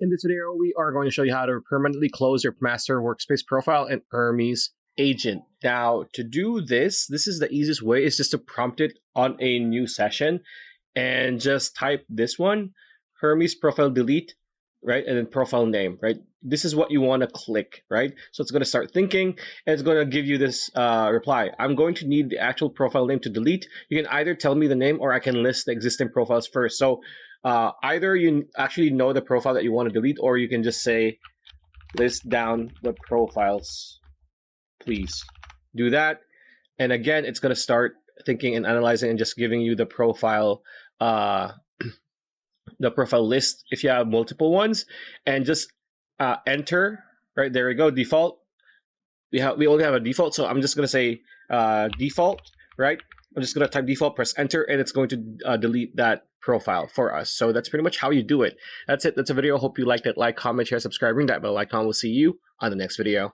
In this video, we are going to show you how to permanently close your Master Workspace profile in Hermes Agent. Now, to do this is the easiest way, is just to prompt it on a new session and just type this one, Hermes profile delete, right? And then profile name, right? This is what you want to click, right? So it's going to start thinking and it's going to give you this reply. I'm going to need the actual profile name to delete. You can either tell me the name or I can list the existing profiles first. So either you actually know the profile that you want to delete, or you can just say, list down the profiles, please. Do that. And again, it's going to start thinking and analyzing and just giving you the profile list if you have multiple ones, and just enter. Right, there we go. Default. We only have a default, so I'm just going to say default. Right, I'm just going to type default, press enter, and it's going to delete that profile for us. So that's pretty much how you do it. That's it. That's a video. Hope you liked it. Like, comment, share, subscribe, ring that bell icon. We'll see you on the next video.